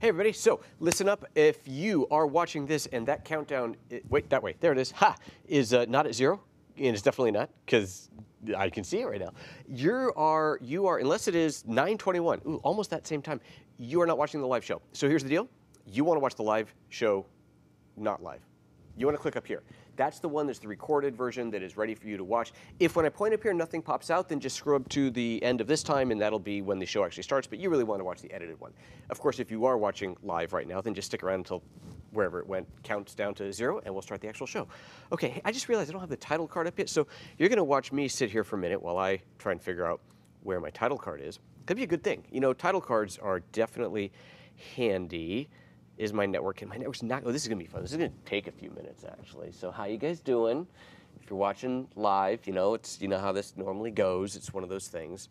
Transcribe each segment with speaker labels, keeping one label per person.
Speaker 1: Hey everybody, so listen up. If you are watching this and that countdown, wait, that way, there it is, is not at 0, and it's definitely not, because I can see it right now. You are, unless it is 9:21, ooh, almost that same time, you are not watching the live show. So here's the deal. You want to watch the live show, not live. You want to click up here. That's the one that's the recorded version that is ready for you to watch. If when I point up here nothing pops out, then just screw up to the end of this time and that'll be when the show actually starts, but you really want to watch the edited one. Of course, if you are watching live right now, then just stick around until wherever it went counts down to 0 and we'll start the actual show. Okay, I just realized I don't have the title card up yet, so you're going to watch me sit here for a minute while I try and figure out where my title card is. Could be a good thing. You know, title cards are definitely handy. Is my network, and my network's not, oh, this is gonna be fun. This is gonna take a few minutes actually. So how you guys doing? If you're watching live, you know, you know how this normally goes. It's one of those things.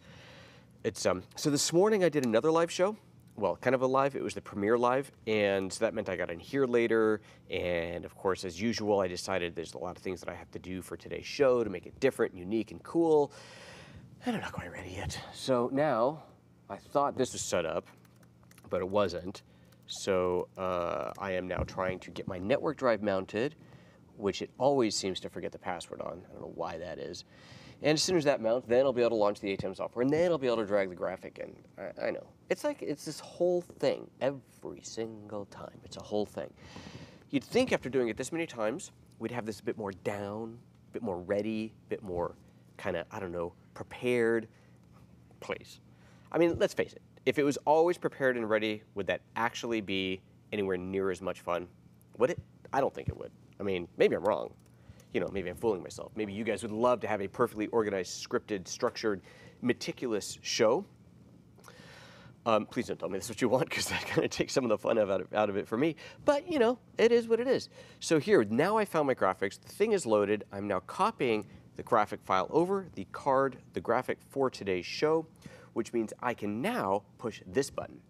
Speaker 1: It's, so this morning I did another live show. Well, kind of a live, it was the premiere live, and so that meant I got in here later, and of course, as usual, I decided there's a lot of things that I have to do for today's show to make it different, unique, and cool, and I'm not quite ready yet. So now, I thought this was set up, but it wasn't. So I am now trying to get my network drive mounted, which it always seems to forget the password on. I don't know why that is. And as soon as that mounts, then I'll be able to launch the Atomos software, and then I'll be able to drag the graphic in. I know. It's like, it's this whole thing every single time. It's a whole thing. You'd think after doing it this many times, we'd have this a bit more down, a bit more ready, a bit more kind of, I don't know, prepared. Please. I mean, let's face it. If it was always prepared and ready, would that actually be anywhere near as much fun? Would it? I don't think it would. I mean, maybe I'm wrong. You know, maybe I'm fooling myself. Maybe you guys would love to have a perfectly organized, scripted, structured, meticulous show. Please don't tell me that's what you want, because that kind of takes some of the fun out of it for me. But, you know, it is what it is. So here, now I found my graphics. The thing is loaded. I'm now copying the graphic file over the card, the graphic for today's show, which means I can now push this button.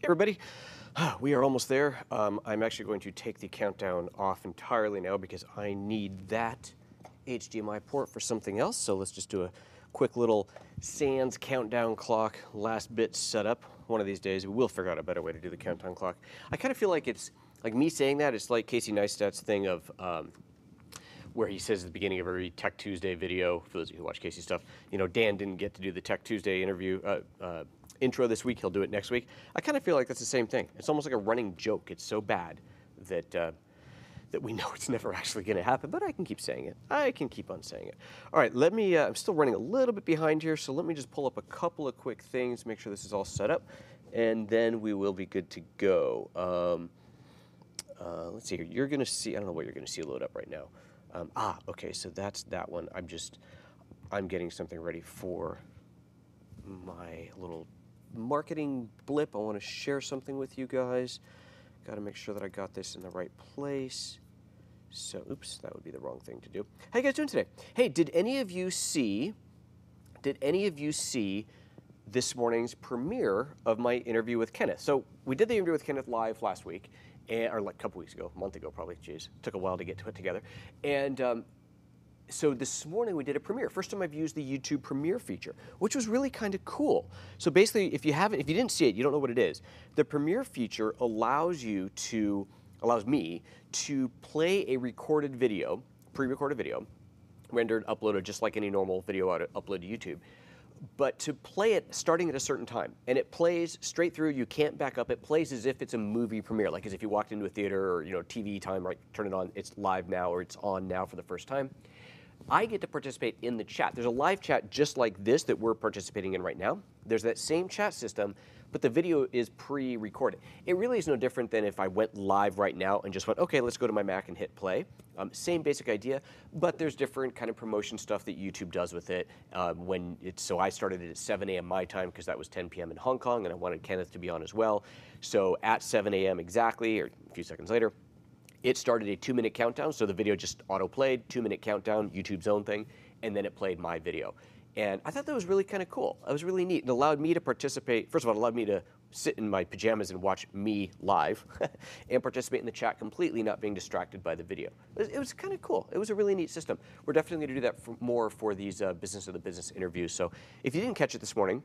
Speaker 1: Everybody, we are almost there. I'm actually going to take the countdown off entirely now because I need that HDMI port for something else. So let's just do a quick little sans countdown clock, last bit setup. One of these days, we will figure out a better way to do the countdown clock. I kind of feel like it's, like me saying that, it's like Casey Neistat's thing of, where he says at the beginning of every Tech Tuesday video, for those of you who watch Casey stuff, you know, Dan didn't get to do the Tech Tuesday interview, intro this week, he'll do it next week. I kind of feel like that's the same thing. It's almost like a running joke. It's so bad that, that we know it's never actually going to happen, but I can keep saying it. I can keep on saying it. All right, let me, I'm still running a little bit behind here, so let me just pull up a couple of quick things, make sure this is all set up, and then we will be good to go. Let's see here. You're going to see, I don't know what you're going to see load up right now. Okay, so that's that one. I'm getting something ready for my little marketing blip. I want to share something with you guys. Got to make sure that I got this in the right place. So, oops, that would be the wrong thing to do. How you guys doing today? Hey, did any of you see this morning's premiere of my interview with Kenneth? So we did the interview with Kenneth live last week, or like a couple weeks ago, a month ago probably. Jeez, took a while to get to it together. And so this morning we did a premiere. First time I've used the YouTube premiere feature, which was really kind of cool. So basically, if you didn't see it, you don't know what it is. The premiere feature allows me to play a recorded video, pre-recorded video, rendered, uploaded just like any normal video upload to YouTube, but to play it starting at a certain time. And it plays straight through, you can't back up. It plays as if it's a movie premiere, like as if you walked into a theater or, you know, TV time, right, turn it on, it's live now or it's on now for the first time. I get to participate in the chat. There's a live chat just like this that we're participating in right now. There's that same chat system, but the video is pre-recorded. It really is no different than if I went live right now and just went, okay, let's go to my Mac and hit play. Same basic idea, but there's different kind of promotion stuff that YouTube does with it. So I started it at 7 a.m. my time because that was 10 p.m. in Hong Kong, and I wanted Kenneth to be on as well. So at 7 a.m. exactly, or a few seconds later, it started a 2-minute countdown, so the video just auto-played, 2-minute countdown, YouTube's own thing, and then it played my video. And I thought that was really kind of cool. It was really neat. It allowed me to participate. First of all, it allowed me to sit in my pajamas and watch me live and participate in the chat completely, not being distracted by the video. It was kind of cool. It was a really neat system. We're definitely going to do that more for these Business of the Business interviews. So if you didn't catch it this morning,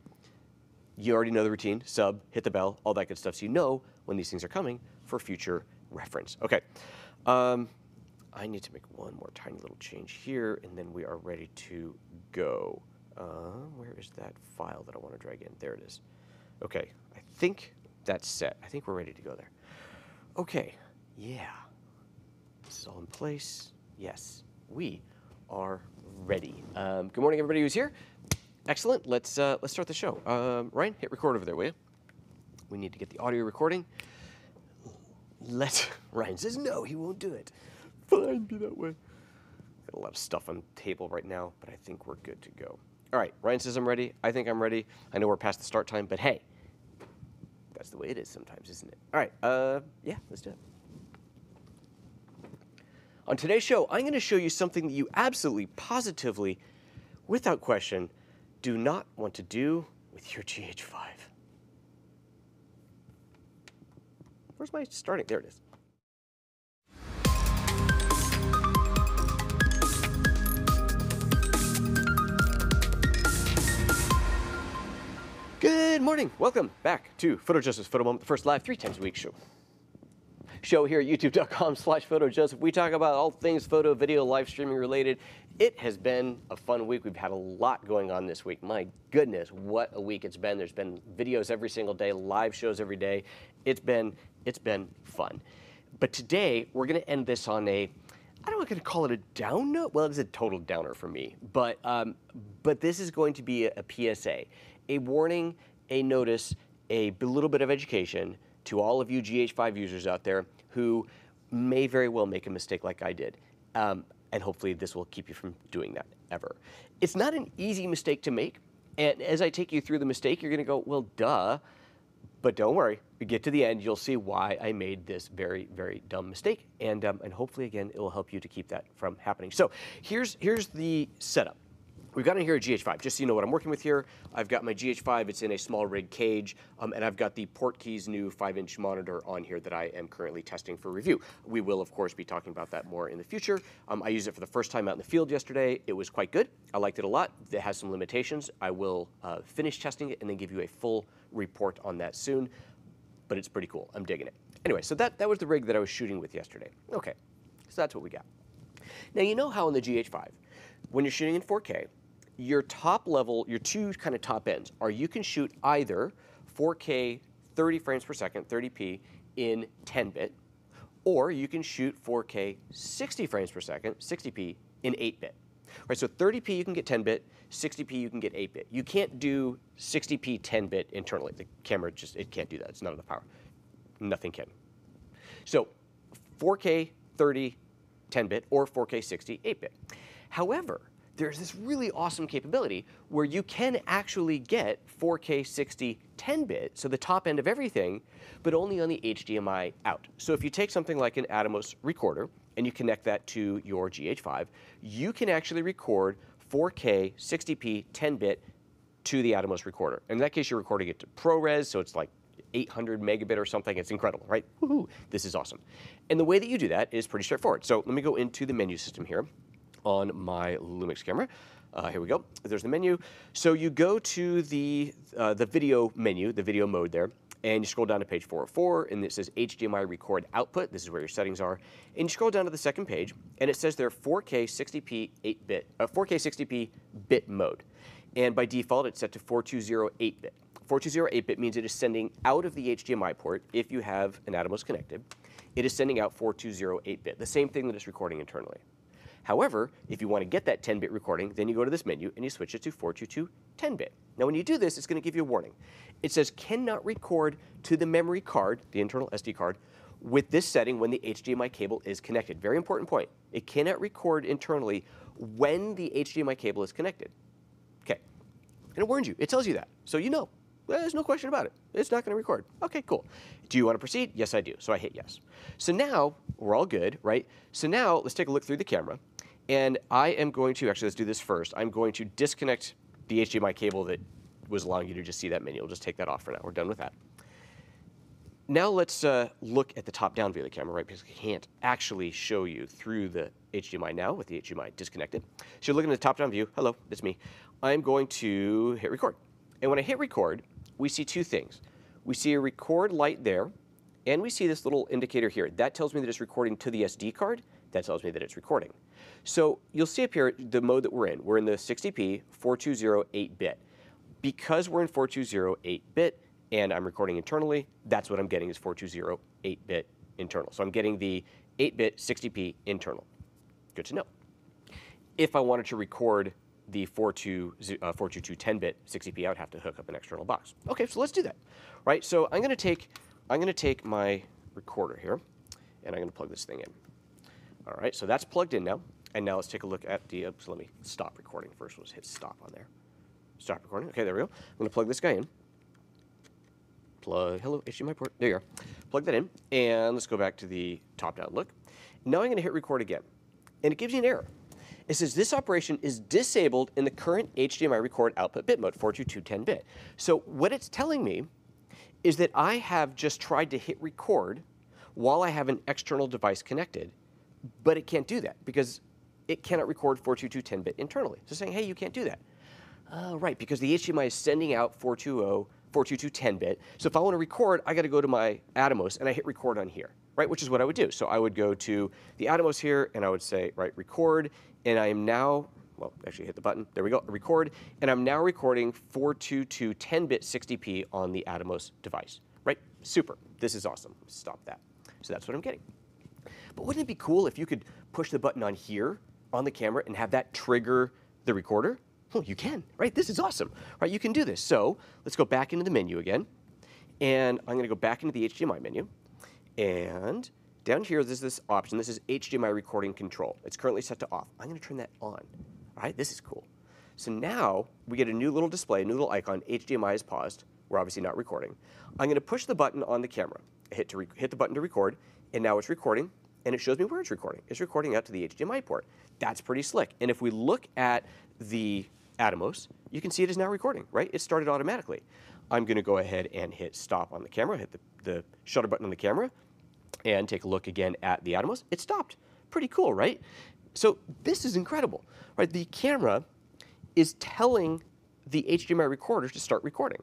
Speaker 1: you already know the routine. Sub, hit the bell, all that good stuff, so you know when these things are coming for future reference. Okay. I need to make one more tiny little change here, and then we are ready to go. Where is that file that I want to drag in? There it is. Okay, I think that's set. I think we're ready to go there. Okay, yeah. This is all in place. Yes, we are ready. Good morning, everybody who's here. Excellent. Let's start the show. Ryan, hit record over there, will you? We need to get the audio recording. Ryan says no, he won't do it. Fine, be that way. Got a lot of stuff on the table right now, but I think we're good to go. All right, Ryan says I'm ready. I think I'm ready. I know we're past the start time, but hey, that's the way it is sometimes, isn't it? All right, yeah, let's do it. On today's show, I'm going to show you something that you absolutely, positively, without question, do not want to do with your GH5. Where's my starting? There it is. Good morning. Welcome back to PhotoJoseph's Photo Moment, the first live 3 times a week show here at youtube.com/PhotoJoseph. We talk about all things photo, video, live streaming related. It has been a fun week. We've had a lot going on this week. My goodness, what a week it's been. There's been videos every single day, live shows every day. It's been fun. But today, we're going to end this on a, I don't want to call it a down note. Well, it's a total downer for me. But this is going to be a PSA, a warning, a notice, a little bit of education to all of you GH5 users out there who may very well make a mistake like I did. And hopefully this will keep you from doing that ever. It's not an easy mistake to make. And as I take you through the mistake, you're going to go, well, duh. But don't worry, we get to the end, you'll see why I made this very, very dumb mistake. And hopefully, again, it will help you to keep that from happening. So here's the setup. we've got in here a GH5, just so you know what I'm working with here. I've got my GH5, it's in a SmallRig cage, and I've got the Portkeys new 5-inch monitor on here that I am currently testing for review. We will, of course, be talking about that more in the future. I used it for the first time out in the field yesterday. It was quite good. I liked it a lot. It has some limitations. I will finish testing it and then give you a full report on that soon, but it's pretty cool. I'm digging it. Anyway, so that was the rig that I was shooting with yesterday. Okay, so that's what we got. Now, you know how in the GH5, when you're shooting in 4K, your top level, your two kind of top ends are you can shoot either 4K 30 frames per second, 30p in 10-bit, or you can shoot 4K 60 frames per second, 60p in 8-bit. Right, so 30p you can get 10-bit, 60p you can get 8-bit. You can't do 60p 10-bit internally. The camera just, it can't do that. It's not enough power. Nothing can. So 4K 30 10-bit or 4K 60 8-bit. However, there's this really awesome capability where you can actually get 4K 60 10-bit, so the top end of everything, but only on the HDMI out. So if you take something like an Atomos recorder and you connect that to your GH5, you can actually record 4K 60p 10-bit to the Atomos recorder. In that case, you're recording it to ProRes, so it's like 800 megabit or something. It's incredible, right? Woohoo! This is awesome. And the way that you do that is pretty straightforward. So let me go into the menu system here on my Lumix camera. Here we go. There's the menu. So you go to the video menu, the video mode there, and you scroll down to page 404, and it says HDMI record output. This is where your settings are. And you scroll down to the second page, and it says there 4K 60p 8-bit, 4K 60p bit mode. And by default, it's set to 420 8-bit. 420 8-bit means it is sending out of the HDMI port, if you have an Atomos connected, it is sending out 420 8-bit, the same thing that it's recording internally. However, if you want to get that 10-bit recording, then you go to this menu and you switch it to 422 10-bit. Now when you do this, it's going to give you a warning. It says cannot record to the memory card, the internal SD card, with this setting when the HDMI cable is connected. Very important point. It cannot record internally when the HDMI cable is connected. Okay, and it warns you. It tells you that, so you know. There's no question about it. It's not going to record. Okay, cool. Do you want to proceed? Yes, I do. So I hit yes. So now we're all good, right? So now let's take a look through the camera. And I am going to, actually, let's do this first. I'm going to disconnect the HDMI cable that was allowing you to just see that menu. We'll just take that off for now. We're done with that. Now let's look at the top-down view of the camera, right? Because I can't actually show you through the HDMI now with the HDMI disconnected. So you're looking at the top-down view. Hello, it's me. I'm going to hit record. And when I hit record, we see two things. We see a record light there, and we see this little indicator here. That tells me that it's recording to the SD card. That tells me that it's recording. So you'll see up here the mode that we're in. We're in the 60p 420 8-bit. Because we're in 420 8-bit and I'm recording internally, that's what I'm getting is 420 8-bit internal. So I'm getting the 8-bit 60p internal. Good to know. If I wanted to record the 422 10-bit 60p, I would have to hook up an external box. Okay, so let's do that. Right? So I'm going to take my recorder here, and I'm going to plug this thing in. All right, so that's plugged in now. And now let's take a look at the, so let me stop recording first. We'll just hit stop on there. Stop recording. Okay, there we go. I'm going to plug this guy in. Plug, hello, HDMI port. There you are. Plug that in, and let's go back to the top-down look. Now I'm going to hit record again, and it gives you an error. It says this operation is disabled in the current HDMI record output bit mode, 422 10-bit. So what it's telling me is that I have just tried to hit record while I have an external device connected, but it can't do that because it cannot record 422 10-bit internally. So saying, hey, you can't do that. Right, because the HDMI is sending out 422 10-bit. So if I want to record, I got to go to my Atomos and I hit record on here, right, which is what I would do. So I would go to the Atomos here and I would say, right, record, and I am now, well, actually hit the button. There we go, record, and I'm now recording 422 10-bit 60p on the Atomos device, right? Super. This is awesome. Stop that. So that's what I'm getting. But wouldn't it be cool if you could push the button on here on the camera and have that trigger the recorder? Well, you can, right? This is awesome, right? You can do this. So let's go back into the menu again, and I'm going to go back into the HDMI menu, and down here there's this option. This is HDMI recording control. It's currently set to off. I'm going to turn that on. All right, this is cool. So now we get a new little display, a new little icon. HDMI is paused. We're obviously not recording. I'm going to push the button on the camera. Hit the button to record, and now it's recording. And it shows me where it's recording. It's recording out to the HDMI port. That's pretty slick. And if we look at the Atomos, you can see it is now recording, right? It started automatically. I'm going to go ahead and hit stop on the camera, hit the shutter button on the camera, and take a look again at the Atomos. It stopped. Pretty cool, right? So this is incredible, right? The camera is telling the HDMI recorder to start recording.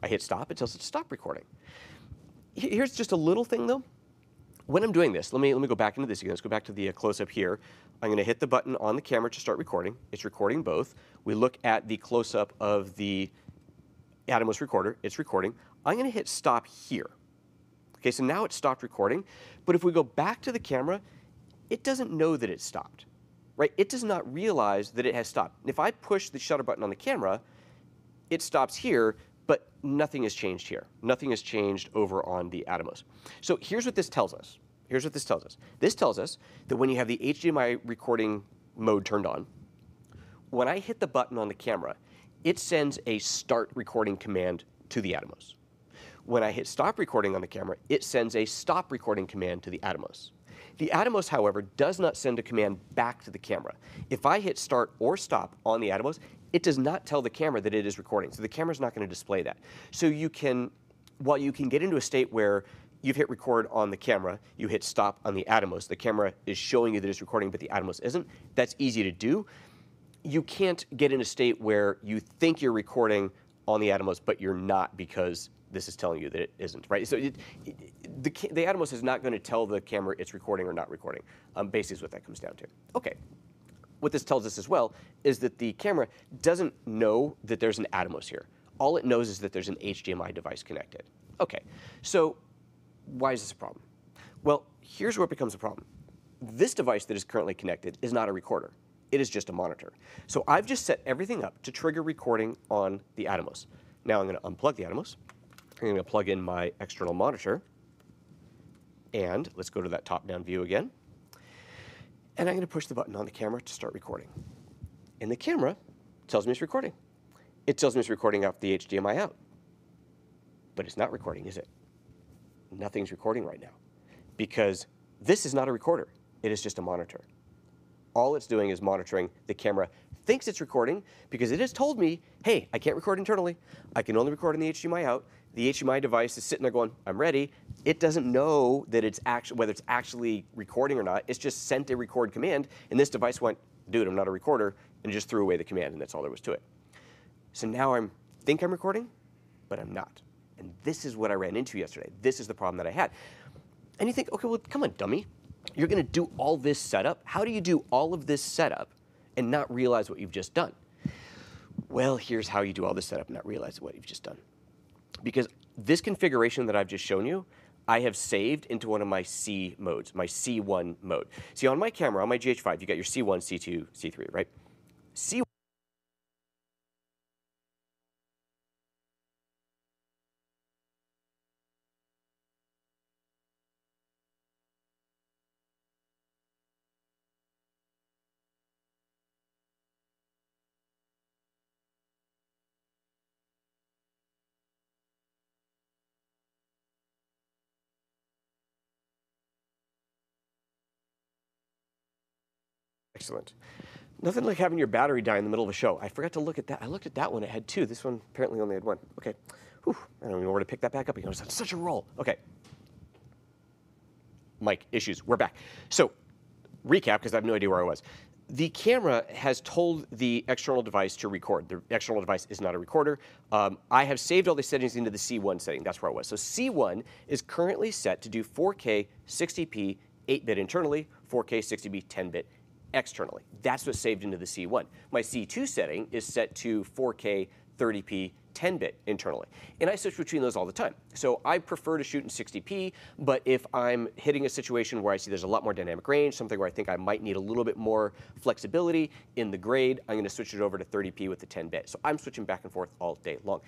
Speaker 1: I hit stop, it tells it to stop recording. Here's just a little thing though. When I'm doing this, let me go back into this again. Let's go back to the close-up here. I'm going to hit the button on the camera to start recording. It's recording both. We look at the close-up of the Atomos recorder. It's recording. I'm going to hit stop here. Okay, so now it stopped recording. But if we go back to the camera, it doesn't know that it stopped, right? It does not realize that it has stopped. If I push the shutter button on the camera, it stops here, but nothing has changed here. Nothing has changed over on the Atomos. So here's what this tells us. Here's what this tells us. This tells us that when you have the HDMI recording mode turned on, when I hit the button on the camera, it sends a start recording command to the Atomos. When I hit stop recording on the camera, it sends a stop recording command to the Atomos. The Atomos, however, does not send a command back to the camera. If I hit start or stop on the Atomos, it does not tell the camera that it is recording. So the camera's not going to display that. So you can, while you can get into a state where you've hit record on the camera, you hit stop on the Atomos, the camera is showing you that it's recording, but the Atomos isn't. That's easy to do. You can't get in a state where you think you're recording on the Atomos, but you're not because this is telling you that it isn't, right? So the Atomos is not going to tell the camera it's recording or not recording. Basically is what that comes down to. Okay. What this tells us as well is that the camera doesn't know that there's an Atomos here. All it knows is that there's an HDMI device connected. Okay, so why is this a problem? Well, here's where it becomes a problem. This device that is currently connected is not a recorder. It is just a monitor. So I've just set everything up to trigger recording on the Atomos. Now I'm going to unplug the Atomos. I'm going to plug in my external monitor. And let's go to that top-down view again. And I'm going to push the button on the camera to start recording. And the camera tells me it's recording. It tells me it's recording off the HDMI out. But it's not recording, is it? Nothing's recording right now. Because this is not a recorder. It is just a monitor. All it's doing is monitoring. The camera thinks it's recording because it has told me, hey, I can't record internally. I can only record on the HDMI out. The HDMI device is sitting there going, I'm ready. It doesn't know that it's whether it's actually recording or not. It's just sent a record command, and this device went, dude, I'm not a recorder, and just threw away the command, and that's all there was to it. So now I think I'm recording, but I'm not. And this is what I ran into yesterday. This is the problem that I had. And you think, okay, well, come on, dummy. You're going to do all this setup? How do you do all of this setup and not realize what you've just done? Well, here's how you do all this setup and not realize what you've just done. Because this configuration that I've just shown you, I have saved into one of my C modes, my C1 mode. See, on my camera, on my GH5, you got your C1, C2, C3, right? C1. Excellent. Nothing like having your battery die in the middle of a show. I forgot to look at that. I looked at that one. It had two. This one apparently only had one. Okay. Whew. I don't even know where to pick that back up again. I was on such a roll. Okay. Mic issues. We're back. So, recap, because I have no idea where I was. The camera has told the external device to record. The external device is not a recorder. I have saved all the settings into the C1 setting. That's where I was. So C1 is currently set to do 4K 60p 8-bit internally, 4K 60p 10-bit externally. That's what's saved into the C1. My C2 setting is set to 4K 30p 10-bit internally. And I switch between those all the time. So I prefer to shoot in 60p, but if I'm hitting a situation where I see there's a lot more dynamic range, something where I think I might need a little bit more flexibility in the grade, I'm going to switch it over to 30p with the 10-bit. So I'm switching back and forth all day long.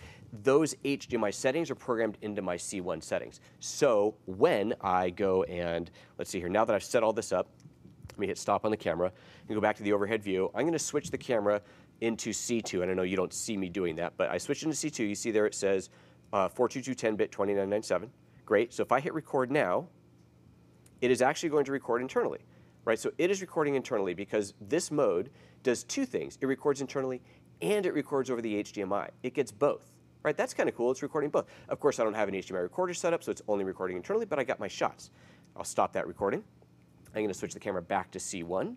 Speaker 1: Those HDMI settings are programmed into my C1 settings. So when I go and, let's see here, now that I've set all this up, let me hit stop on the camera and go back to the overhead view. I'm going to switch the camera into C2, and I know you don't see me doing that, but I switched into C2. You see there it says 422 10-bit 2997. Great. So if I hit record now, it is actually going to record internally, right? So it is recording internally because this mode does two things. It records internally and it records over the HDMI. It gets both. Right, that's kind of cool. It's recording both. Of course, I don't have an HDMI recorder set up, so it's only recording internally, but I got my shots. I'll stop that recording. I'm going to switch the camera back to C1.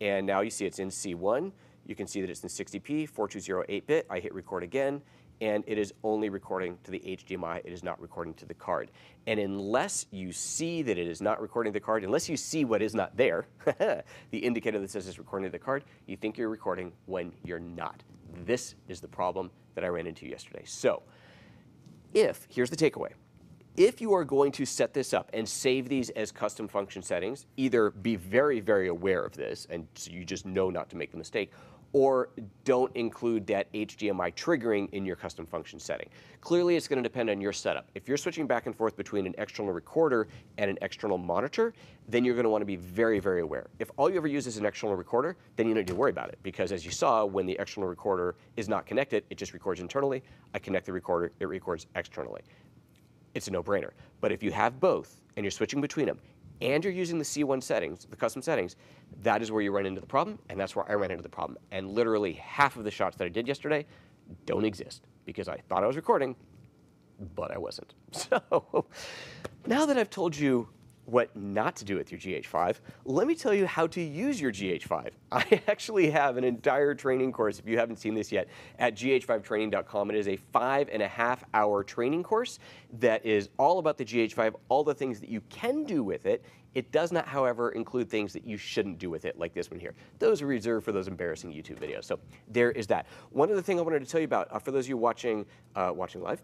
Speaker 1: And now you see it's in C1. You can see that it's in 60p, 420 8-bit. I hit record again, and it is only recording to the HDMI. It is not recording to the card. And unless you see that it is not recording to the card, unless you see what is not there, the indicator that says it's recording to the card, you think you're recording when you're not. This is the problem that I ran into yesterday. So here's the takeaway. If you are going to set this up and save these as custom function settings, either be very, very aware of this, and so you just know not to make the mistake, or don't include that HDMI triggering in your custom function setting. Clearly, it's going to depend on your setup. If you're switching back and forth between an external recorder and an external monitor, then you're going to want to be very, very aware. If all you ever use is an external recorder, then you don't need to worry about it, because as you saw, when the external recorder is not connected, it just records internally. I connect the recorder, it records externally. It's a no-brainer. But if you have both and you're switching between them, and you're using the C1 settings, the custom settings, that is where you run into the problem, and that's where I ran into the problem. And literally half of the shots that I did yesterday don't exist, because I thought I was recording, but I wasn't. So now that I've told you what not to do with your GH5, let me tell you how to use your GH5. I actually have an entire training course, if you haven't seen this yet, at gh5training.com. It is a 5.5-hour training course that is all about the GH5, all the things that you can do with it. It does not, however, include things that you shouldn't do with it, like this one here. Those are reserved for those embarrassing YouTube videos. So there is that. One other thing I wanted to tell you about, for those of you watching live,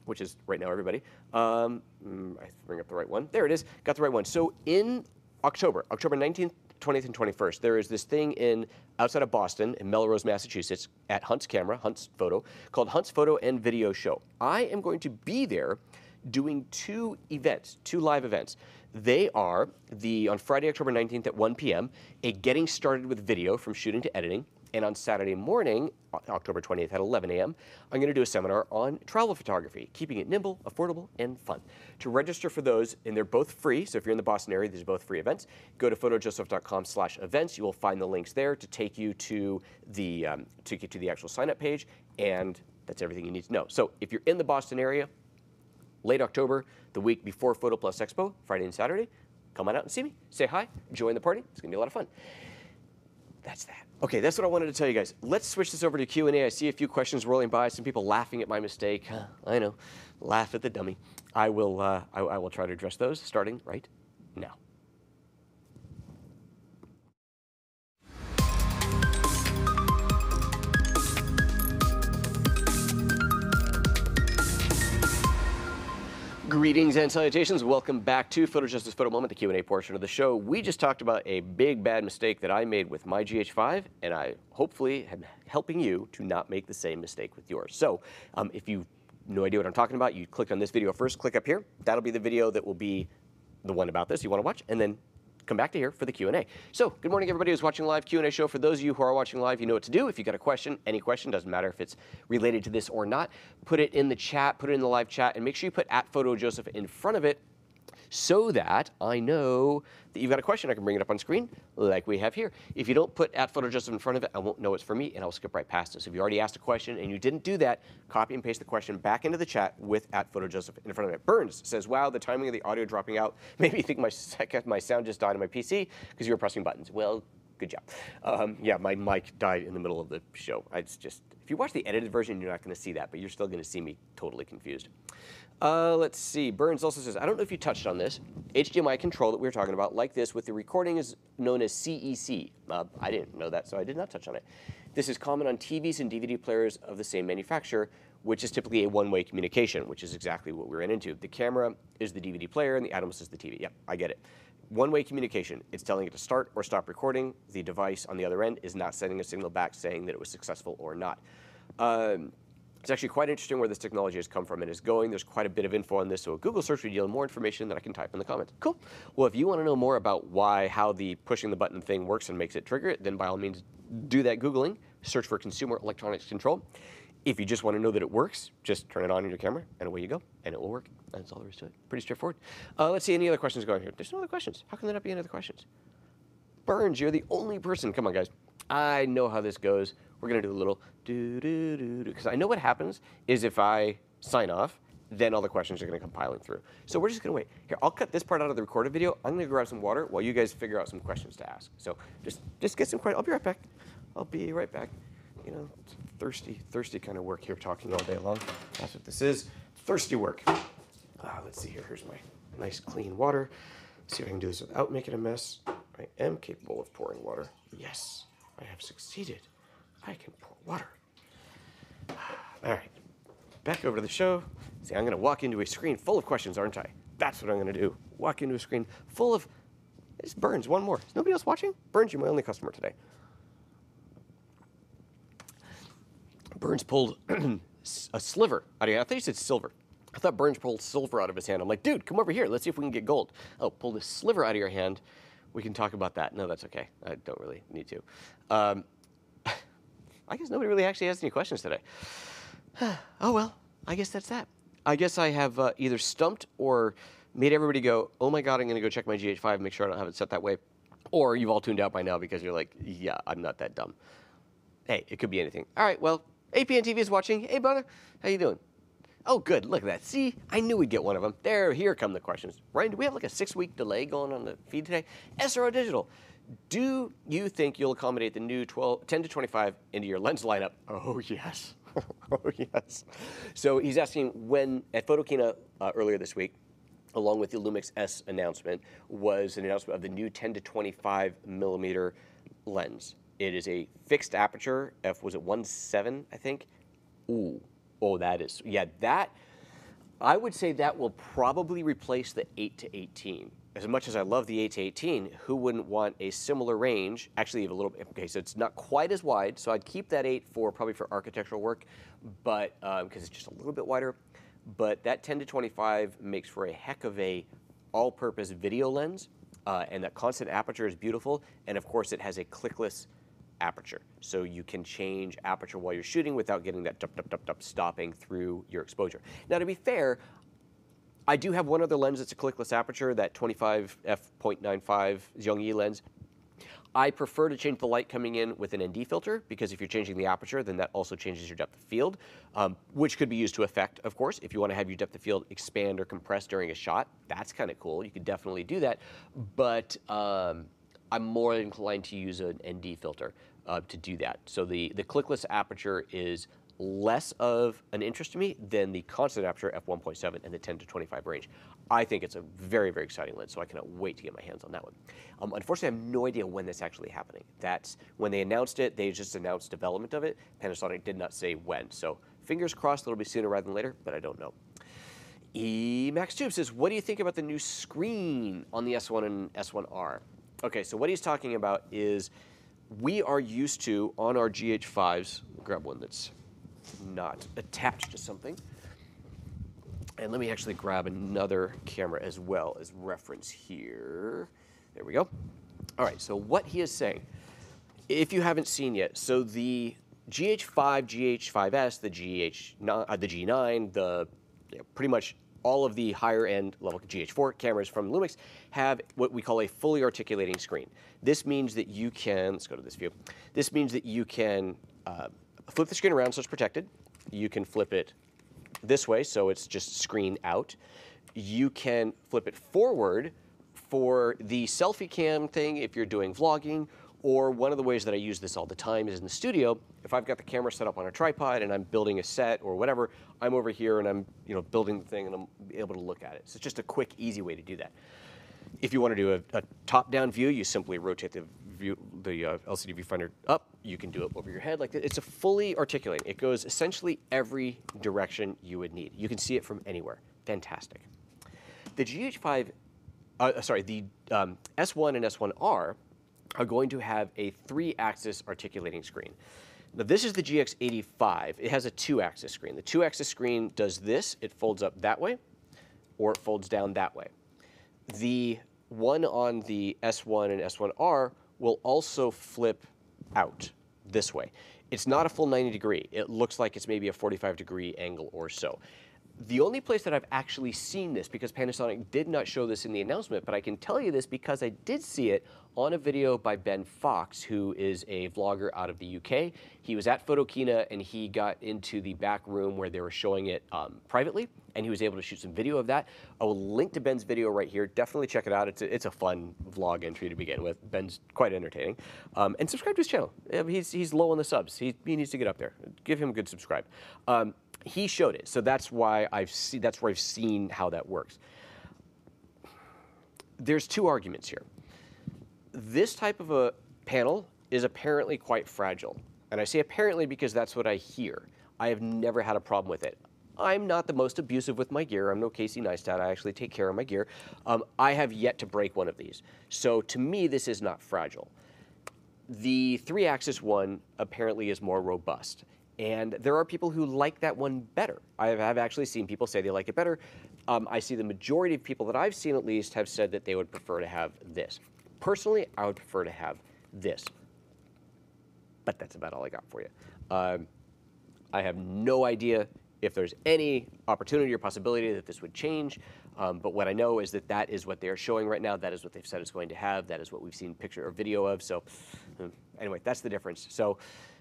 Speaker 1: which is right now, everybody. I bring up the right one. There it is. Got the right one. So in October 19th, 20th, and 21st, there is this thing outside of Boston, in Melrose, Massachusetts, at Hunt's Photo, called Hunt's Photo and Video Show. I am going to be there doing two live events. They are on Friday, October 19th at 1 p.m., a getting started with video from shooting to editing. And on Saturday morning, October 20th at 11 a.m., I'm going to do a seminar on travel photography, keeping it nimble, affordable, and fun. To register for those, and they're both free, so if you're in the Boston area, these are both free events, go to photojoseph.com/events. You will find the links there to take you to the actual sign-up page, and that's everything you need to know. So if you're in the Boston area, late October, the week before Photo Plus Expo, Friday and Saturday, come on out and see me, say hi, join the party. It's going to be a lot of fun. That's that. Okay, that's what I wanted to tell you guys. Let's switch this over to Q&A. I see a few questions rolling by, some people laughing at my mistake. I know, laugh at the dummy. I will try to address those starting right now. Greetings and salutations. Welcome back to PhotoJoseph's Photo Moment, the Q&A portion of the show. We just talked about a big bad mistake that I made with my GH5, and I hopefully am helping you to not make the same mistake with yours. So if you have no idea what I'm talking about, you click on this video first, click up here. That'll be the video that will be the one about this you want to watch, and then come back to here for the Q&A. So, good morning everybody who's watching live. Q&A show. For those of you who are watching live, you know what to do. If you got a question, any question, doesn't matter if it's related to this or not, put it in the chat, put it in the live chat, and make sure you put @PhotoJoseph in front of it so that I know that you've got a question. I can bring it up on screen like we have here. If you don't put @PhotoJoseph in front of it, I won't know it's for me, and I'll skip right past it. So if you already asked a question and you didn't do that, copy and paste the question back into the chat with @PhotoJoseph in front of it. Burns says, wow, the timing of the audio dropping out made me think my sound just died on my PC because you were pressing buttons. Well, good job. Yeah, my mic died in the middle of the show. It's just, if you watch the edited version, you're not going to see that, but you're still going to see me totally confused. Let's see. Burns also says, I don't know if you touched on this. HDMI control that we were talking about, like this, with the recording is known as CEC. I didn't know that, so I did not touch on it. This is common on TVs and DVD players of the same manufacturer, which is typically a one-way communication, which is exactly what we ran into. The camera is the DVD player, and the Atomos is the TV. Yep, I get it. One-way communication. It's telling it to start or stop recording. The device on the other end is not sending a signal back saying that it was successful or not. It's actually quite interesting where this technology has come from and is going. There's quite a bit of info on this, so a Google search would yield more information that I can type in the comments. Cool. Well, if you want to know more about how the pushing the button thing works and makes it trigger it, then by all means do that Googling. Search for consumer electronics control. If you just want to know that it works, just turn it on in your camera, and away you go, and it will work. That's all there is to it. Pretty straightforward. Let's see, any other questions going here? There's no other questions. How can there not be any other questions? Burns, you're the only person. Come on, guys. I know how this goes. We're going to do a little do-do-do-do, because I know what happens is if I sign off, then all the questions are going to come piling through. So we're just going to wait. Here, I'll cut this part out of the recorded video. I'm going to grab some water while you guys figure out some questions to ask. So just get some questions. I'll be right back. I'll be right back. You know, thirsty kind of work here, talking all day long. That's what this is. Thirsty work. Let's see here. Here's my nice clean water. Let's see if I can do this without making a mess. I am capable of pouring water. Yes, I have succeeded. I can pour water. All right, back over to the show. See, I'm going to walk into a screen full of questions, aren't I? That's what I'm going to do. Walk into a screen full of... It's Burns, one more. Is nobody else watching? Burns, you're my only customer today. Burns pulled a sliver out of your hand. I thought you said silver. I thought Burns pulled silver out of his hand. I'm like, dude, come over here. Let's see if we can get gold. Oh, pull this sliver out of your hand. We can talk about that. No, that's okay. I don't really need to. I guess nobody really actually has any questions today. Oh, well, I guess that's that. I guess I have either stumped or made everybody go, oh my God, I'm going to go check my GH5 and make sure I don't have it set that way. Or you've all tuned out by now because you're like, yeah, I'm not that dumb. Hey, it could be anything. All right, well, APN TV is watching. Hey, brother, how you doing? Oh, good. Look at that. See, I knew we'd get one of them. Here come the questions. Ryan, do we have like a 6-week delay going on the feed today? SRO Digital, do you think you'll accommodate the new 10 to 25 into your lens lineup? Oh, yes. Oh, yes. So he's asking when, at Photokina earlier this week, along with the Lumix S announcement, was an announcement of the new 10 to 25 millimeter lens. It is a fixed aperture, was it 1.7, I think? Ooh. Oh, that is, yeah, that, I would say that will probably replace the 8 to 18. As much as I love the 8 to 18, who wouldn't want a similar range? Actually, a little bit, okay, so it's not quite as wide, so I'd keep that 8 for probably for architectural work, but, because it's just a little bit wider. But that 10 to 25 makes for a heck of a all-purpose video lens, and that constant aperture is beautiful, and of course it has a clickless aperture. So you can change aperture while you're shooting without getting that stopping through your exposure. Now, to be fair, I do have one other lens that's a clickless aperture, that 25 f.95 Zhongyi lens. I prefer to change the light coming in with an ND filter, because if you're changing the aperture, then that also changes your depth of field, which could be used to effect, of course. If you want to have your depth of field expand or compress during a shot, that's kind of cool. You could definitely do that. But I'm more inclined to use an ND filter to do that. So the clickless aperture is less of an interest to me than the constant aperture f1.7 and the 10 to 25 range. I think it's a very, very exciting lens, so I cannot wait to get my hands on that one. Unfortunately, I have no idea when that's actually happening. That's when they announced it, they just announced development of it. Panasonic did not say when, so fingers crossed it'll be sooner rather than later, but I don't know. Max Tube says, what do you think about the new screen on the S1 and S1R? Okay, so what he's talking about is we are used to, on our GH5s, grab one that's not attached to something. And let me actually grab another camera as well as reference here. There we go. All right, so what he is saying, if you haven't seen yet, so the GH5, GH5S, the G9, pretty much all of the higher end level GH4 cameras from Lumix have what we call a fully articulating screen. This means that you can, let's go to this view. This means that you can flip the screen around so it's protected. You can flip it this way so it's just screen out. You can flip it forward for the selfie cam thing if you're doing vlogging, or one of the ways that I use this all the time is in the studio. If I've got the camera set up on a tripod and I'm building a set or whatever, I'm over here and I'm building the thing and I'm able to look at it. So it's just a quick, easy way to do that. If you want to do a top-down view, you simply rotate the LCD viewfinder up. You can do it over your head like that. It's a fully articulating. It goes essentially every direction you would need. You can see it from anywhere. Fantastic. The GH5, the S1 and S1R are going to have a 3-axis articulating screen. Now this is the GX85. It has a 2-axis screen. The 2-axis screen does this. It folds up that way, or it folds down that way. The one on the S1 and S1R will also flip out this way. It's not a full 90 degree. It looks like it's maybe a 45 degree angle or so. The only place that I've actually seen this, because Panasonic did not show this in the announcement, but I can tell you this because I did see it on a video by Ben Fox, who is a vlogger out of the UK. He was at Photokina and he got into the back room where they were showing it privately, and he was able to shoot some video of that. I will link to Ben's video right here. Definitely check it out. It's a fun vlog entry to begin with. Ben's quite entertaining. And subscribe to his channel. He's low on the subs. He needs to get up there. Give him a good subscribe. He showed it, so that's why that's where I've seen how that works. There's two arguments here. This type of a panel is apparently quite fragile, and I say apparently because that's what I hear. I have never had a problem with it. I'm not the most abusive with my gear. I'm no Casey Neistat. I actually take care of my gear. I have yet to break one of these, so to me this is not fragile. The 3-axis one apparently is more robust. And there are people who like that one better. I have actually seen people say they like it better. I see the majority of people that I've seen at least have said that they would prefer to have this. Personally, I would prefer to have this. But that's about all I got for you. I have no idea if there's any opportunity or possibility that this would change. But what I know is that that is what they are showing right now. That is what they've said it's going to have. That is what we've seen picture or video of. So anyway, that's the difference. So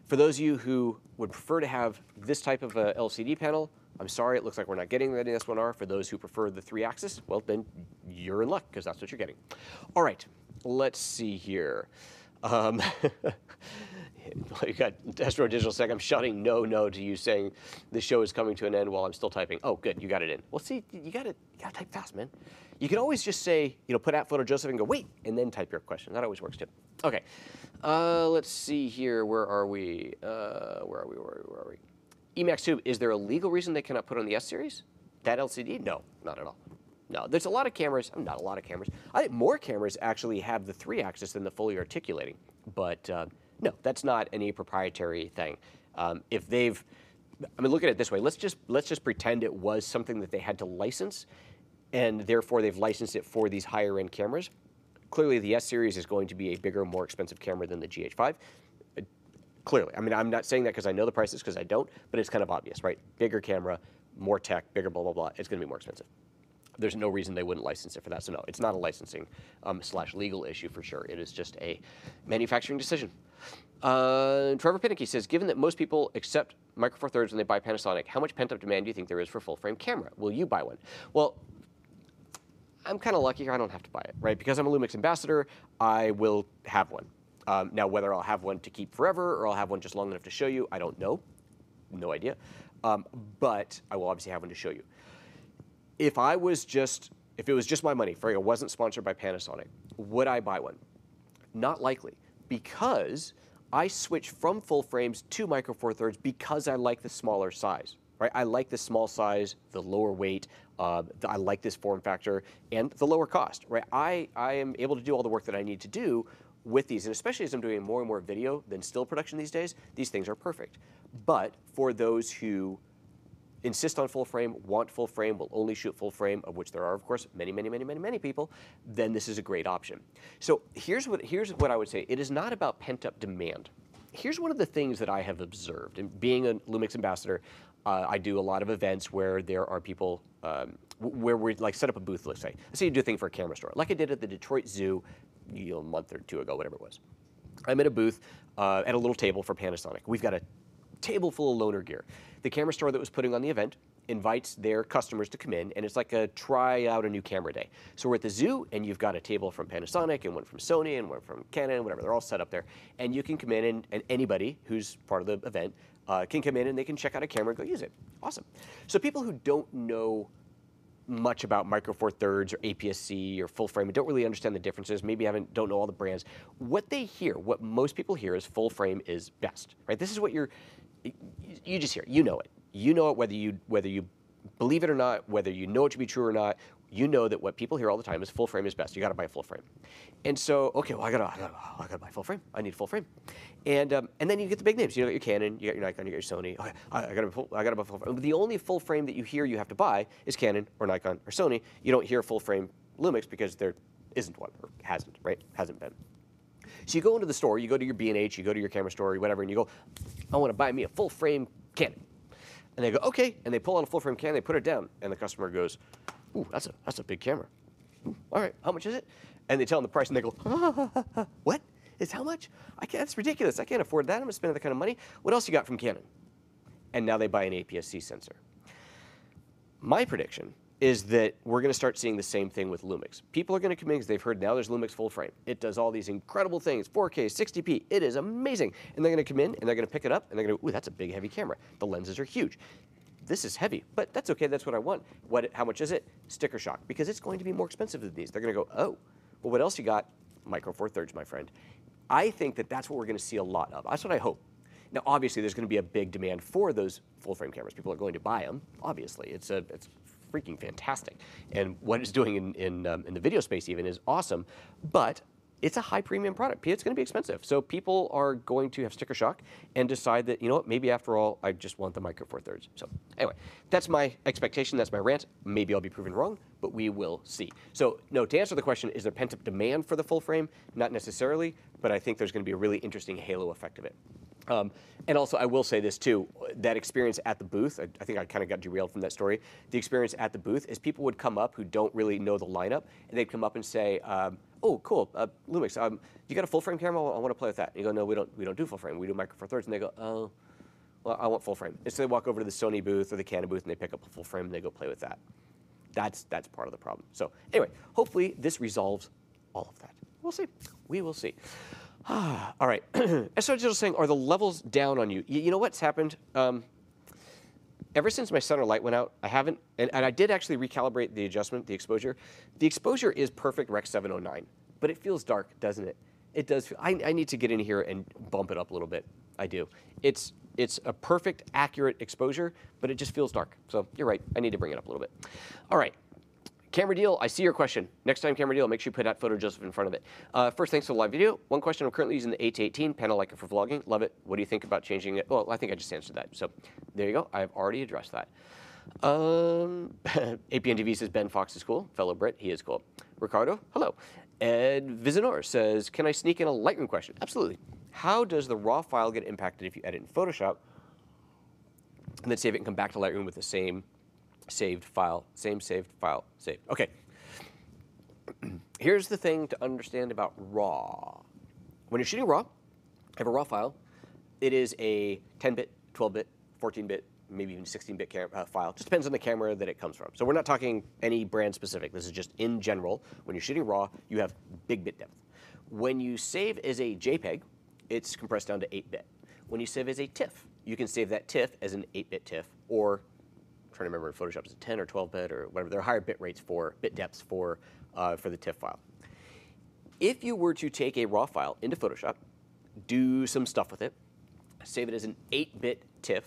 Speaker 1: for those of you who would prefer to have this type of a LCD panel, I'm sorry, it looks like we're not getting the S1R. For those who prefer the 3-axis, well, then you're in luck, because that's what you're getting. All right, let's see here. You got Astro Digital Sec. I'm shouting no to you, saying the show is coming to an end while I'm still typing. Oh, good, you got it in. Well, see, you gotta type fast, man. You can always just say, put at PhotoJoseph and go, wait, and then type your question. That always works too. Okay, let's see here. Where are we? Where are we? Emacs Tube, is there a legal reason they cannot put on the S series? That LCD? No, not at all. No, there's a lot of cameras, not a lot of cameras. I think more cameras actually have the 3-axis than the fully articulating, but no, that's not any proprietary thing. If they've, look at it this way. Let's just pretend it was something that they had to license, and therefore they've licensed it for these higher end cameras. Clearly, the S series is going to be a bigger, more expensive camera than the GH5. Clearly, I'm not saying that because I know the prices, because I don't, but it's kind of obvious, right? Bigger camera, more tech, bigger blah, blah, blah. It's going to be more expensive. There's no reason they wouldn't license it for that. So no, it's not a licensing / legal issue for sure. It is just a manufacturing decision. Trevor Pinnicky says, given that most people accept Micro Four Thirds when they buy Panasonic, how much pent-up demand do you think there is for full-frame camera? Will you buy one? Well, I'm kind of lucky here. I don't have to buy it, right? Because I'm a Lumix ambassador, I will have one. Now, whether I'll have one to keep forever or I'll have one just long enough to show you, I don't know. No idea. But I will obviously have one to show you. If it was just my money, if it wasn't sponsored by Panasonic, would I buy one? Not likely, because I switched from full frames to Micro Four Thirds because I like the smaller size, right? I like the small size, the lower weight, I like this form factor, and the lower cost, right? I am able to do all the work that I need to do with these, and especially as I'm doing more and more video than still production these days, these things are perfect. But for those who insist on full frame, want full frame, will only shoot full frame, of which there are, of course, many people, then this is a great option. So here's what I would say. It is not about pent-up demand. Here's one of the things that I have observed. And being a Lumix ambassador, I do a lot of events where there are people, where we like set up a booth, let's say. Let's say you do a thing for a camera store, like I did at the Detroit Zoo a month or two ago, whatever it was. I'm at a booth at a little table for Panasonic. We've got a table full of loaner gear. The camera store that was putting on the event invites their customers to come in, and it's like a try out a new camera day. So we're at the zoo, and you've got a table from Panasonic, and one from Sony, and one from Canon, whatever. They're all set up there. And you can come in, and anybody who's part of the event can come in, and they can check out a camera and go use it. Awesome. So people who don't know much about Micro Four Thirds or APS-C or full frame and don't really understand the differences, maybe don't know all the brands, what they hear, what most people hear is full frame is best, right? This is what you just hear. You know it. You know it whether you believe it or not, whether you know it to be true or not. You know that what people hear all the time is full frame is best. You got to buy a full frame. And so, okay, well I gotta buy full frame. I need full frame. And then you get the big names. You got your Canon, you got your Nikon, you got your Sony. Okay, I gotta buy full frame. But the only full frame that you hear you have to buy is Canon or Nikon or Sony. You don't hear full frame Lumix because there isn't one, or hasn't, right? Hasn't been. So you go into the store, you go to your B&H, you go to your camera store or whatever, and you go, I want to buy me a full frame Canon. And they go, okay, and they pull out a full frame camera, they put it down, and the customer goes, ooh, that's a big camera. Ooh, all right, how much is it? And they tell them the price, and they go, what? It's how much? That's ridiculous. I can't afford that. I'm going to spend that kind of money. What else you got from Canon? And now they buy an APS-C sensor. My prediction is that we're going to start seeing the same thing with Lumix. People are going to come in because they've heard now there's Lumix full frame. It does all these incredible things, 4K, 60p. It is amazing. And they're going to come in, and they're going to pick it up, and they're going to go, ooh, that's a big, heavy camera. The lenses are huge. This is heavy, but that's okay. That's what I want. How much is it? Sticker shock, because it's going to be more expensive than these. They're going to go, oh, well, what else you got? Micro Four Thirds, my friend. I think that that's what we're going to see a lot of. That's what I hope. Now, obviously, there's going to be a big demand for those full-frame cameras. People are going to buy them. Obviously, it's freaking fantastic, and what it's doing in the video space even is awesome. But it's a high premium product. It's going to be expensive, so people are going to have sticker shock and decide that, you know what, maybe after all, I just want the Micro Four Thirds. So anyway, that's my expectation. That's my rant. Maybe I'll be proven wrong, but we will see. So no, to answer the question, is there pent-up demand for the full frame? Not necessarily, but I think there's going to be a really interesting halo effect of it. And also, I will say this too, that experience at the booth, I think I kind of got derailed from that story. The experience at the booth is people would come up who don't really know the lineup, and they'd come up and say, oh, cool, Lumix, you got a full frame camera? I want to play with that. And you go, no, we don't do full frame. We do Micro Four Thirds. And they go, oh, well, I want full frame. And so they walk over to the Sony booth or the Canon booth, and they pick up a full frame, and they go play with that. That's part of the problem. So anyway, hopefully this resolves all of that. We'll see. We will see. All right. So just saying, are the levels down on you? You know what's happened? Ever since my center light went out, I haven't, and I did actually recalibrate the adjustment, the exposure. The exposure is perfect Rec 709, but it feels dark, doesn't it? It does. I need to get in here and bump it up a little bit. I do. It's a perfect, accurate exposure, but it just feels dark. So you're right. I need to bring it up a little bit. All right. Camera deal, I see your question. Next time camera deal, make sure you put that PhotoJoseph in front of it. First, thanks for the live video. One question, I'm currently using the 8-18 Panasonic for vlogging. Love it. What do you think about changing it? Well, I think I just answered that. So there you go. I've already addressed that. APN TV says Ben Fox is cool. Fellow Brit, he is cool. Ricardo, hello. Ed Vizinor says, can I sneak in a Lightroom question? Absolutely. How does the raw file get impacted if you edit in Photoshop and then save it and come back to Lightroom with the same saved file, same saved file, saved. Okay. Here's the thing to understand about RAW. When you're shooting RAW, I have a RAW file. It is a 10-bit, 12-bit, 14-bit, maybe even 16-bit file. Just depends on the camera that it comes from. So we're not talking any brand specific. This is just in general. When you're shooting RAW, you have big bit depth. When you save as a JPEG, it's compressed down to 8-bit. When you save as a TIFF, you can save that TIFF as an 8-bit TIFF, or trying to remember if Photoshop is a 10 or 12-bit or whatever. There are higher bit rates for bit depths for the TIFF file. If you were to take a RAW file into Photoshop, do some stuff with it, save it as an 8-bit TIFF,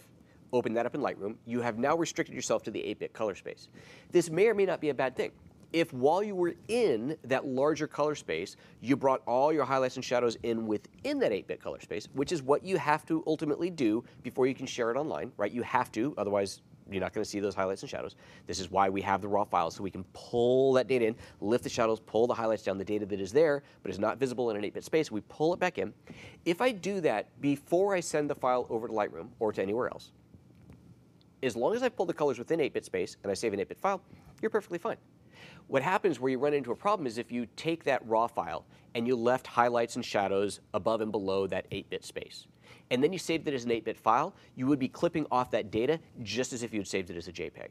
Speaker 1: open that up in Lightroom, you have now restricted yourself to the 8-bit color space. This may or may not be a bad thing. If while you were in that larger color space, you brought all your highlights and shadows in within that 8-bit color space, which is what you have to ultimately do before you can share it online, right? You have to, otherwise you're not going to see those highlights and shadows. This is why we have the raw files, so we can pull that data in, lift the shadows, pull the highlights down, the data that is there, but is not visible in an 8-bit space. We pull it back in. If I do that before I send the file over to Lightroom or to anywhere else, as long as I pull the colors within 8-bit space and I save an 8-bit file, you're perfectly fine. What happens where you run into a problem is if you take that raw file and you left highlights and shadows above and below that 8-bit space, and then you saved it as an 8-bit file, you would be clipping off that data just as if you had saved it as a JPEG.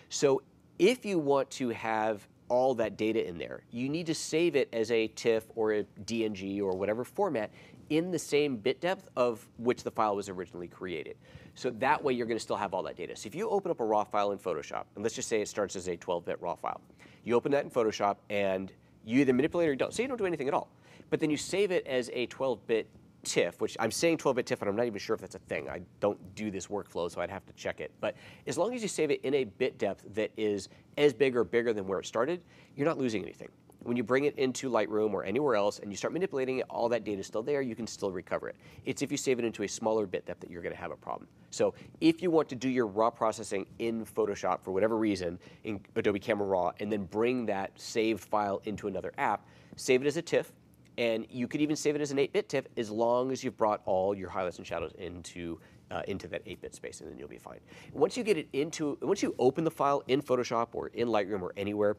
Speaker 1: So if you want to have all that data in there, you need to save it as a TIFF or a DNG or whatever format in the same bit depth of which the file was originally created. So that way you're going to still have all that data. So if you open up a raw file in Photoshop, and let's just say it starts as a 12-bit raw file, you open that in Photoshop and you either manipulate or you don't. So you don't do anything at all. But then you save it as a 12-bit TIFF, which I'm saying 12-bit TIFF, and I'm not even sure if that's a thing. I don't do this workflow, so I'd have to check it. But as long as you save it in a bit depth that is as big or bigger than where it started, you're not losing anything. When you bring it into Lightroom or anywhere else and you start manipulating it, all that data is still there, you can still recover it. It's if you save it into a smaller bit depth that you're going to have a problem. So if you want to do your raw processing in Photoshop for whatever reason, in Adobe Camera Raw, and then bring that saved file into another app, save it as a TIFF, and you could even save it as an 8-bit TIFF as long as you've brought all your highlights and shadows into into that 8-bit space, and then you'll be fine. Once you get it into, once you open the file in Photoshop or in Lightroom or anywhere,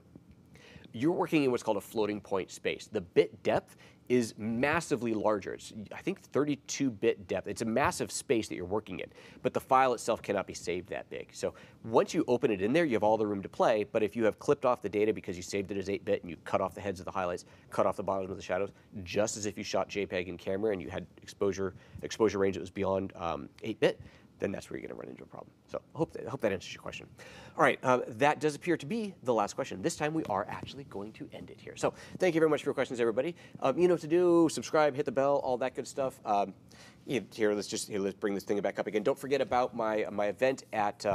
Speaker 1: you're working in what's called a floating point space. The bit depth is massively larger. It's, I think, 32-bit depth. It's a massive space that you're working in, but the file itself cannot be saved that big. So once you open it in there, you have all the room to play, but if you have clipped off the data because you saved it as 8-bit and you cut off the heads of the highlights, cut off the bottoms of the shadows, just as if you shot JPEG in camera and you had exposure range that was beyond 8-bit, then that's where you're going to run into a problem. So I hope that answers your question. All right, that does appear to be the last question. This time we are actually going to end it here. So thank you very much for your questions, everybody. You know what to do. Subscribe, hit the bell, all that good stuff. Let's bring this thing back up again. Don't forget about my event at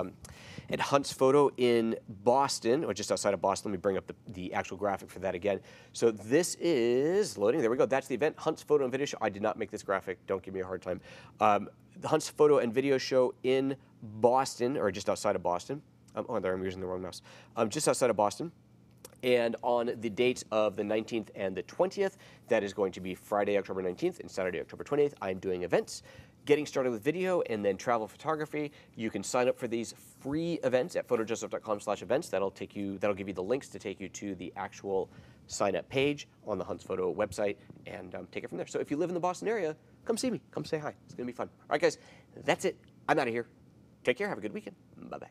Speaker 1: Hunt's Photo in Boston, or just outside of Boston. Let me bring up the actual graphic for that again. So this is loading. There we go. That's the event, Hunt's Photo and Video Show. I did not make this graphic. Don't give me a hard time. The Hunt's Photo and Video Show in Boston, or just outside of Boston. Oh, there, I'm using the wrong mouse. Just outside of Boston. And on the dates of the 19th and the 20th, that is going to be Friday, October 19th and Saturday, October 20th. I'm doing events, getting started with video and then travel photography. You can sign up for these free events at photojoseph.com/events. That'll give you the links to take you to the actual sign up page on the Hunt's Photo website and take it from there. So if you live in the Boston area, come see me. Come say hi. It's going to be fun. All right, guys, that's it. I'm out of here. Take care. Have a good weekend. Bye-bye.